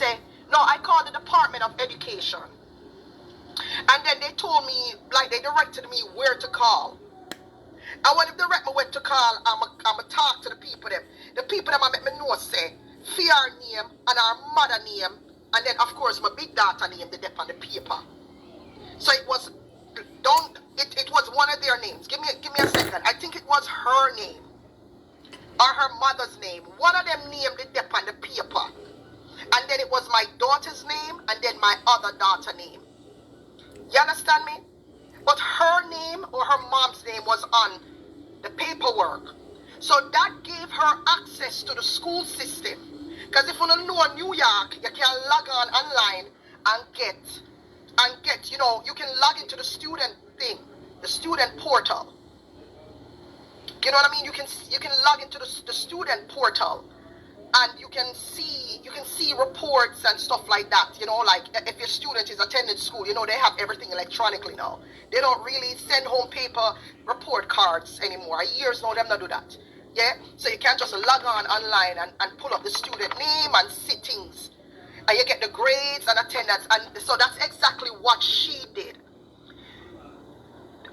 say, no, I called the Department of Education. And then they told me, like they directed me where to call. And when they direct me where to call, I'm a talk to the people them. The people them I make me know say, fear name and our mother name. And then of course my big daughter name, they dip on the paper. So it was, it was one of their names. Give me a second. I think it was her name. Or her mother's name. One of them named the dip on the paper. And then it was my daughter's name and then my other daughter's name. You understand me? But her name or her mom's name was on the paperwork. So that gave her access to the school system. Because if you don't know New York, you can log on online and get, you know, you can log into the student thing, the student portal. You know what I mean? You can log into the student portal, and you can see reports and stuff like that. You know, like if your student is attending school, you know they have everything electronically now. They don't really send home paper report cards anymore. Years now, them not do that. Yeah, so you can just log on online and pull up the student name and sittings, and you get the grades and attendance. And so that's exactly what she did.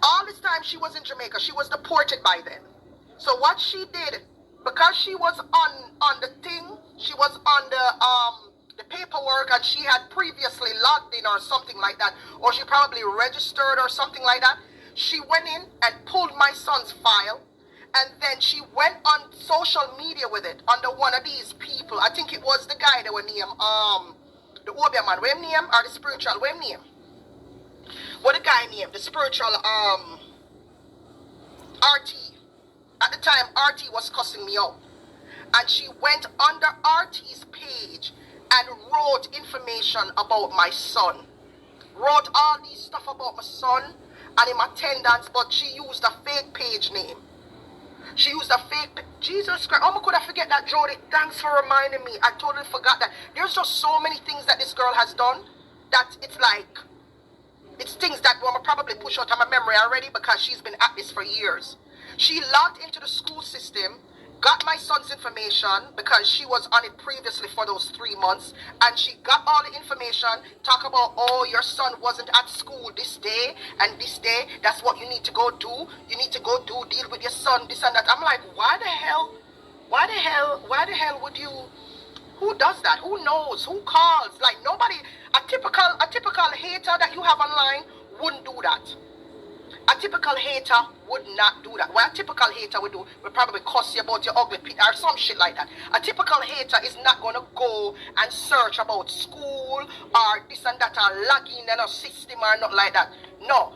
All this time she was in Jamaica. She was deported by then. So what she did, because she was on the thing, she was on the paperwork, and she had previously logged in or something like that, or she probably registered or something like that. She went in and pulled my son's file, and then she went on social media with it under one of these people. I think it was the guy that were named the Obia man, what name, or the spiritual, what name? What the guy named, the spiritual RT. At the time, RT was cussing me out. And she went under RT's page and wrote information about my son. Wrote all these stuff about my son and him attendance, but she used a fake page name. She used a fake, Jesus Christ, oh, could I forget that, Jody? Thanks for reminding me. I totally forgot that. There's just so many things that this girl has done that it's like, it's things that will probably push out of my memory already because she's been at this for years. She logged into the school system, got my son's information because she was on it previously for those 3 months, and she got all the information, talk about, oh, your son wasn't at school this day and this day, that's what you need to go do, you need to go deal with your son, this and that. I'm like, why the hell would you, who does that, who knows, who calls? Like nobody, a typical hater that you have online wouldn't do that. A typical hater would not do that. What a typical hater would do would probably cuss you about your ugly pit or some shit like that. A typical hater is not going to go and search about school or this and that or log in in a system or not like that. No,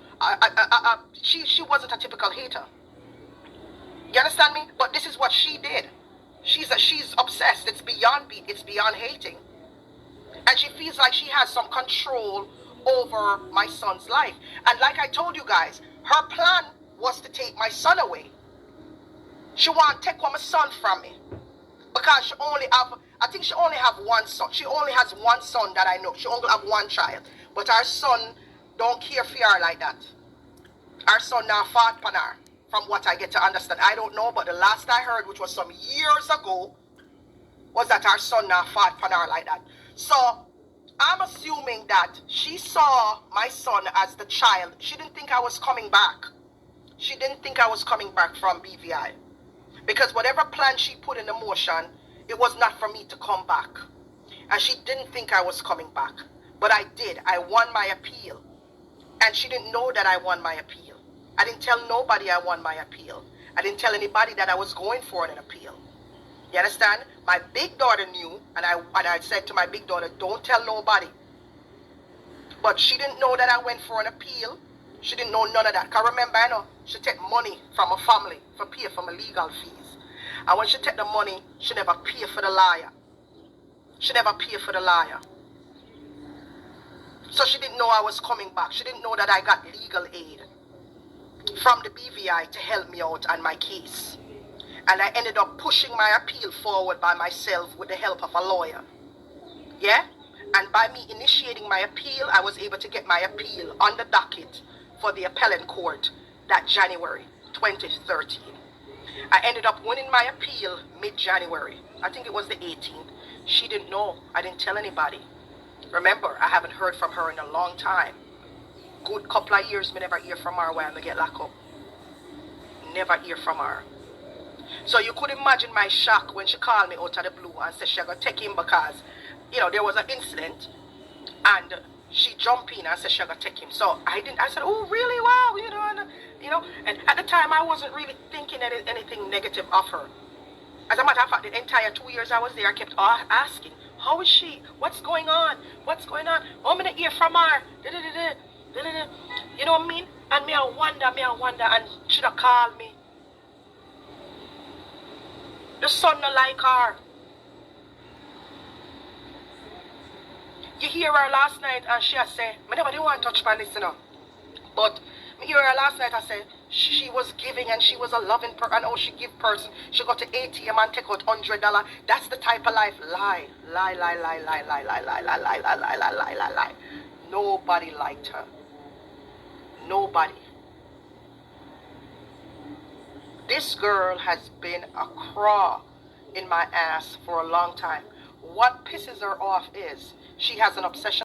she wasn't a typical hater. You understand me? But this is what she did. She's obsessed. It's beyond hating. And she feels like she has some control over my son's life. And like I told you guys, her plan was to take my son away. She want to take my son from me. Because she only have one son. She only has one son that I know. She only have one child. But our son don't care for her like that. Our son now fought upon her. From what I get to understand. I don't know, but the last I heard, which was some years ago, was that our son now fought upon her like that. So I'm assuming that she saw my son as the child. She didn't think I was coming back. She didn't think I was coming back from BVI. Because whatever plan she put in motion, it was not for me to come back. And she didn't think I was coming back. But I did. I won my appeal. And she didn't know that I won my appeal. I didn't tell nobody I won my appeal. I didn't tell anybody that I was going for an appeal. You understand? My big daughter knew, and I said to my big daughter, don't tell nobody. But she didn't know that I went for an appeal. She didn't know none of that. Because remember, I know she take money from her family for pay for my legal fees. And when she take the money, she never pay for the lawyer. She never pay for the lawyer. So she didn't know I was coming back. She didn't know that I got legal aid from the BVI to help me out on my case. And I ended up pushing my appeal forward by myself with the help of a lawyer. Yeah? And by me initiating my appeal, I was able to get my appeal on the docket for the appellate court that January 2013. I ended up winning my appeal mid-January. I think it was the 18th. She didn't know. I didn't tell anybody. Remember, I haven't heard from her in a long time. Good couple of years, me never hear from her while I get locked up. Never hear from her. So you could imagine my shock when she called me out of the blue and said she gonna take him because, there was an incident and she jumped in and said she gonna take him. So I said, oh really? Wow, and at the time I wasn't really thinking anything negative of her. As a matter of fact, the entire 2 years I was there, I kept asking, how is she? What's going on? What's going on? Oh, I'm gonna hear from her. You know what I mean? And me I wonder, and she have called me. The son no like her. You hear her last night and she say, I never did want to touch my listener. But me hear her last night and say she was giving and she was a loving person. And she give person. She got to ATM and take out $100. That's the type of life. Lie. Nobody liked her. Nobody. This girl has been a craw in my ass for a long time. What pisses her off is she has an obsession